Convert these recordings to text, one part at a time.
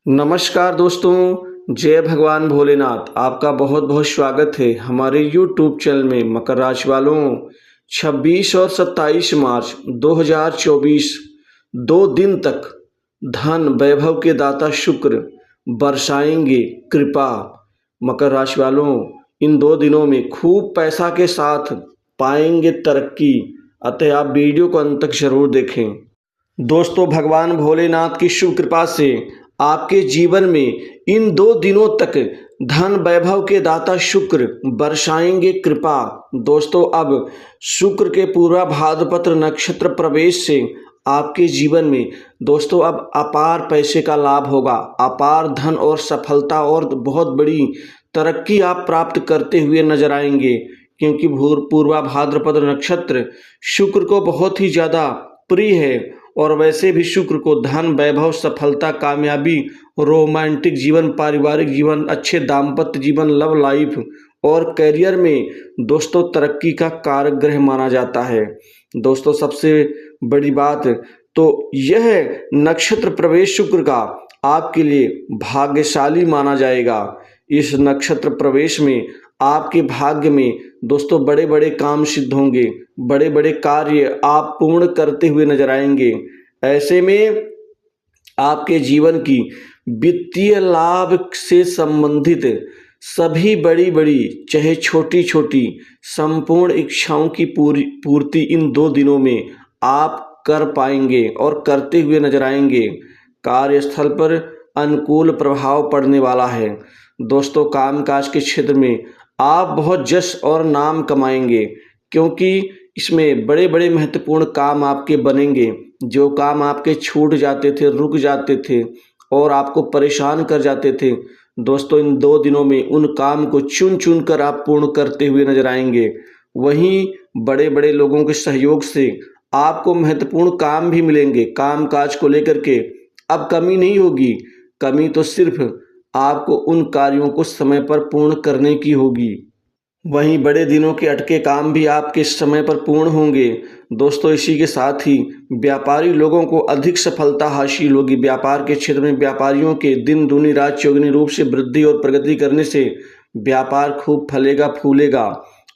नमस्कार दोस्तों, जय भगवान भोलेनाथ। आपका बहुत बहुत स्वागत है हमारे यूट्यूब चैनल में। मकर राशि वालों, 26 और 27 मार्च 2024 दो दिन तक धन वैभव के दाता शुक्र बरसाएंगे कृपा। मकर राशि वालों, इन दो दिनों में खूब पैसा के साथ पाएंगे तरक्की, अतः आप वीडियो को अंत तक जरूर देखें। दोस्तों, भगवान भोलेनाथ की शुभ कृपा से आपके जीवन में इन दो दिनों तक धन वैभव के दाता शुक्र बरसाएंगे कृपा। दोस्तों, अब शुक्र के पूरा भाद्रपद नक्षत्र प्रवेश से आपके जीवन में दोस्तों अब अपार पैसे का लाभ होगा। अपार धन और सफलता और बहुत बड़ी तरक्की आप प्राप्त करते हुए नजर आएंगे, क्योंकि पूर्वा भाद्रपद नक्षत्र शुक्र को बहुत ही ज़्यादा प्रिय है। और वैसे भी शुक्र को धन वैभव सफलता कामयाबी रोमांटिक जीवन पारिवारिक जीवन अच्छे दाम्पत्य जीवन लव लाइफ और करियर में दोस्तों तरक्की का कारक ग्रह माना जाता है। दोस्तों, सबसे बड़ी बात तो यह नक्षत्र प्रवेश शुक्र का आपके लिए भाग्यशाली माना जाएगा। इस नक्षत्र प्रवेश में आपके भाग्य में दोस्तों बड़े बड़े काम सिद्ध होंगे, बड़े बड़े कार्य आप पूर्ण करते हुए नजर आएंगे। ऐसे में आपके जीवन की वित्तीय लाभ से संबंधित सभी बड़ी बड़ी चाहे छोटी छोटी संपूर्ण इच्छाओं की पूर्ति इन दो दिनों में आप कर पाएंगे और करते हुए नजर आएंगे। कार्यस्थल पर अनुकूल प्रभाव पड़ने वाला है। दोस्तों, कामकाज के क्षेत्र में आप बहुत जश और नाम कमाएंगे, क्योंकि इसमें बड़े बड़े महत्वपूर्ण काम आपके बनेंगे। जो काम आपके छूट जाते थे, रुक जाते थे और आपको परेशान कर जाते थे, दोस्तों इन दो दिनों में उन काम को चुन चुन कर आप पूर्ण करते हुए नजर आएंगे। वहीं बड़े बड़े लोगों के सहयोग से आपको महत्वपूर्ण काम भी मिलेंगे। काम काज को लेकर के अब कमी नहीं होगी। कमी तो सिर्फ आपको उन कार्यों को समय पर पूर्ण करने की होगी। वहीं बड़े दिनों के अटके काम भी आपके समय पर पूर्ण होंगे। दोस्तों, इसी के साथ ही व्यापारी लोगों को अधिक सफलता हासिल होगी। व्यापार के क्षेत्र में व्यापारियों के दिन दूनी रात चौगुनी रूप से वृद्धि और प्रगति करने से व्यापार खूब फलेगा फूलेगा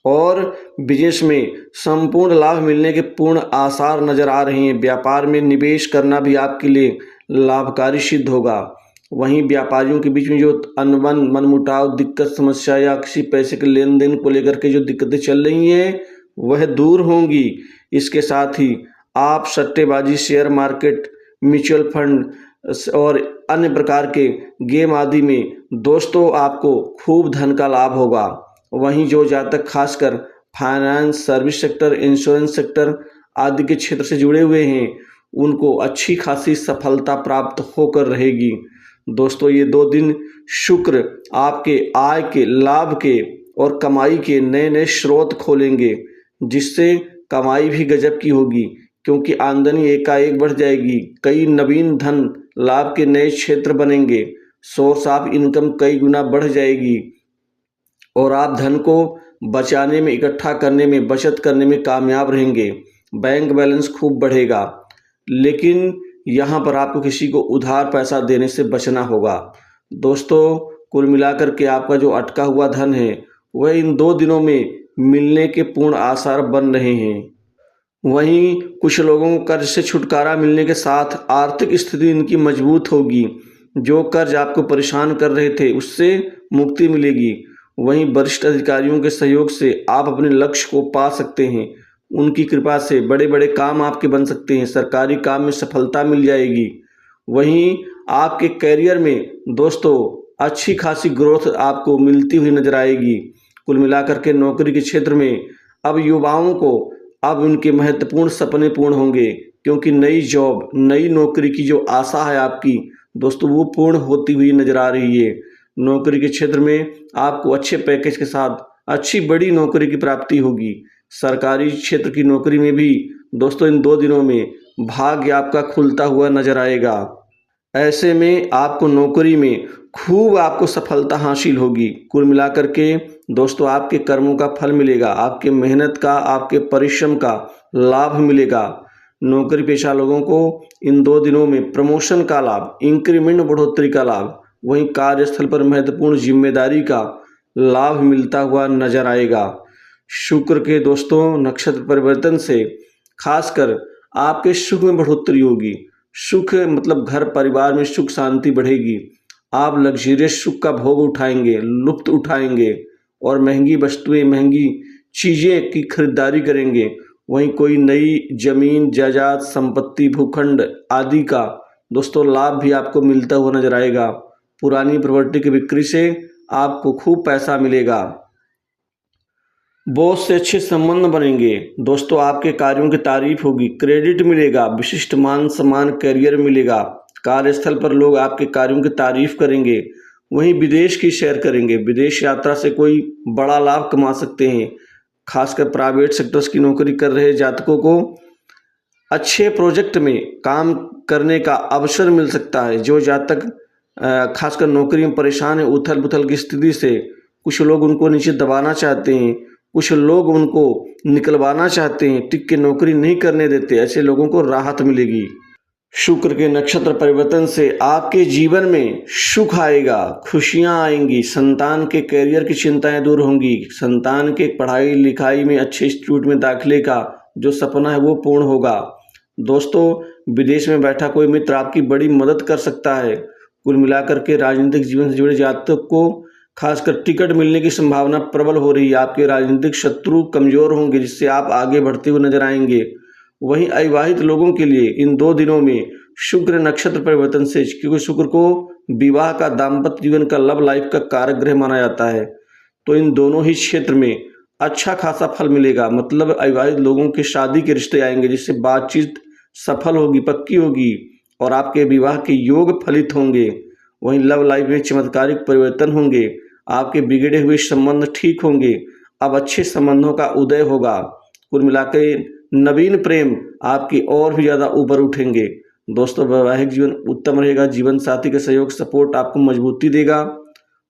और बिजनेस में संपूर्ण लाभ मिलने के पूर्ण आसार नजर आ रहे हैं। व्यापार में निवेश करना भी आपके लिए लाभकारी सिद्ध होगा। वहीं व्यापारियों के बीच में जो अनबन मनमुटाव दिक्कत समस्या या किसी पैसे के लेन देन को लेकर के जो दिक्कतें चल रही हैं वह दूर होंगी। इसके साथ ही आप सट्टेबाजी शेयर मार्केट म्यूचुअल फंड और अन्य प्रकार के गेम आदि में दोस्तों आपको खूब धन का लाभ होगा। वहीं जो जातक खासकर finance service sector insurance sector आदि के क्षेत्र से जुड़े हुए हैं उनको अच्छी खासी सफलता प्राप्त होकर रहेगी। दोस्तों, ये दो दिन शुक्र आपके आय के लाभ के और कमाई के नए नए स्रोत खोलेंगे, जिससे कमाई भी गजब की होगी, क्योंकि आमदनी एकाएक बढ़ जाएगी। कई नवीन धन लाभ के नए क्षेत्र बनेंगे। सोर्स ऑफ इनकम कई गुना बढ़ जाएगी और आप धन को बचाने में इकट्ठा करने में बचत करने में कामयाब रहेंगे। बैंक बैलेंस खूब बढ़ेगा, लेकिन यहाँ पर आपको किसी को उधार पैसा देने से बचना होगा। दोस्तों, कुल मिलाकर के आपका जो अटका हुआ धन है वह इन दो दिनों में मिलने के पूर्ण आसार बन रहे हैं। वहीं कुछ लोगों को कर्ज से छुटकारा मिलने के साथ आर्थिक स्थिति इनकी मजबूत होगी। जो कर्ज आपको परेशान कर रहे थे उससे मुक्ति मिलेगी। वहीं वरिष्ठ अधिकारियों के सहयोग से आप अपने लक्ष्य को पा सकते हैं। उनकी कृपा से बड़े बड़े काम आपके बन सकते हैं। सरकारी काम में सफलता मिल जाएगी। वहीं आपके करियर में दोस्तों अच्छी खासी ग्रोथ आपको मिलती हुई नजर आएगी। कुल मिलाकर के नौकरी के क्षेत्र में अब युवाओं को अब उनके महत्वपूर्ण सपने पूर्ण होंगे, क्योंकि नई जॉब नई नौकरी की जो आशा है आपकी दोस्तों वो पूर्ण होती हुई नजर आ रही है। नौकरी के क्षेत्र में आपको अच्छे पैकेज के साथ अच्छी बड़ी नौकरी की प्राप्ति होगी। सरकारी क्षेत्र की नौकरी में भी दोस्तों इन दो दिनों में भाग्य आपका खुलता हुआ नजर आएगा। ऐसे में आपको नौकरी में खूब आपको सफलता हासिल होगी। कुल मिलाकर के दोस्तों आपके कर्मों का फल मिलेगा, आपके मेहनत का आपके परिश्रम का लाभ मिलेगा। नौकरी पेशा लोगों को इन 2 दिनों में प्रमोशन का लाभ, इंक्रीमेंट बढ़ोतरी का लाभ, वहीं कार्यस्थल पर महत्वपूर्ण जिम्मेदारी का लाभ मिलता हुआ नजर आएगा। शुक्र के दोस्तों नक्षत्र परिवर्तन से खासकर आपके सुख में बढ़ोतरी होगी। सुख मतलब घर परिवार में सुख शांति बढ़ेगी। आप लग्जरियस सुख का भोग उठाएंगे, लुत्फ उठाएंगे और महंगी वस्तुएं, महंगी चीज़ें की खरीदारी करेंगे। वहीं कोई नई जमीन, जायदाद, संपत्ति, भूखंड आदि का दोस्तों लाभ भी आपको मिलता हुआ नजर आएगा। पुरानी प्रॉपर्टी की बिक्री से आपको खूब पैसा मिलेगा। बॉस से अच्छे संबंध बनेंगे। दोस्तों आपके कार्यों की तारीफ होगी, क्रेडिट मिलेगा, विशिष्ट मान सम्मान, करियर मिलेगा। कार्यस्थल पर लोग आपके कार्यों की तारीफ करेंगे। वहीं विदेश की सैर करेंगे। विदेश यात्रा से कोई बड़ा लाभ कमा सकते हैं। खासकर प्राइवेट सेक्टर्स की नौकरी कर रहे जातकों को अच्छे प्रोजेक्ट में काम करने का अवसर मिल सकता है। जो जातक खासकर नौकरी में परेशान है, उथल पुथल की स्थिति से, कुछ लोग उनको नीचे दबाना चाहते हैं, कुछ लोग उनको निकलवाना चाहते हैं, टिक के नौकरी नहीं करने देते, ऐसे लोगों को राहत मिलेगी। शुक्र के नक्षत्र परिवर्तन से आपके जीवन में सुख आएगा, खुशियां आएंगी। संतान के करियर की चिंताएं दूर होंगी। संतान के पढ़ाई लिखाई में अच्छे इंस्टीट्यूट में दाखिले का जो सपना है वो पूर्ण होगा। दोस्तों विदेश में बैठा कोई मित्र आपकी बड़ी मदद कर सकता है। कुल मिलाकर के राजनीतिक जीवन से जुड़े जातक को खासकर टिकट मिलने की संभावना प्रबल हो रही है। आपके राजनीतिक शत्रु कमजोर होंगे, जिससे आप आगे बढ़ते हुए नजर आएंगे। वहीं अविवाहित लोगों के लिए इन 2 दिनों में शुक्र नक्षत्र परिवर्तन से, क्योंकि शुक्र को विवाह का, दाम्पत्य जीवन का, लव लाइफ का कारक ग्रह माना जाता है, तो इन दोनों ही क्षेत्र में अच्छा खासा फल मिलेगा। मतलब अविवाहित लोगों के शादी के रिश्ते आएंगे, जिससे बातचीत सफल होगी, पक्की होगी और आपके विवाह के योग फलित होंगे। वहीं लव लाइफ में चमत्कारिक परिवर्तन होंगे। आपके बिगड़े हुए संबंध ठीक होंगे। अब अच्छे संबंधों का उदय होगा। कुल मिलाकर नवीन प्रेम आपकी और भी ज़्यादा ऊपर उठेंगे। दोस्तों वैवाहिक जीवन उत्तम रहेगा। जीवन साथी का सहयोग, सपोर्ट आपको मजबूती देगा।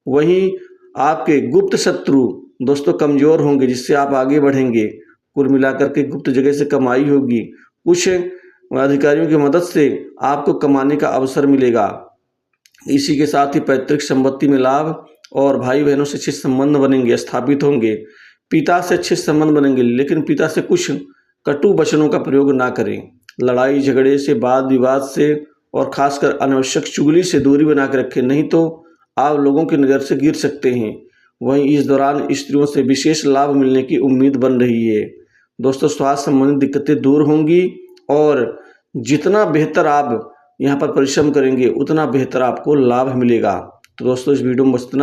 वहीं आपके गुप्त शत्रु दोस्तों कमजोर होंगे, जिससे आप आगे बढ़ेंगे। कुल मिलाकर के गुप्त जगह से कमाई होगी। कुछ अधिकारियों की मदद से आपको कमाने का अवसर मिलेगा। इसी के साथ ही पैतृक संपत्ति में लाभ और भाई बहनों से अच्छे संबंध बनेंगे, स्थापित होंगे। पिता से अच्छे संबंध बनेंगे, लेकिन पिता से कुछ कटु वचनों का प्रयोग ना करें। लड़ाई झगड़े से, वाद विवाद से और खासकर अनावश्यक चुगली से दूरी बना के रखें, नहीं तो आप लोगों की नज़र से गिर सकते हैं। वहीं इस दौरान स्त्रियों से विशेष लाभ मिलने की उम्मीद बन रही है। दोस्तों स्वास्थ्य संबंधी दिक्कतें दूर होंगी और जितना बेहतर आप यहाँ पर परिश्रम करेंगे उतना बेहतर आपको लाभ मिलेगा। तो दोस्तों इस वीडियो में बस इतना ही।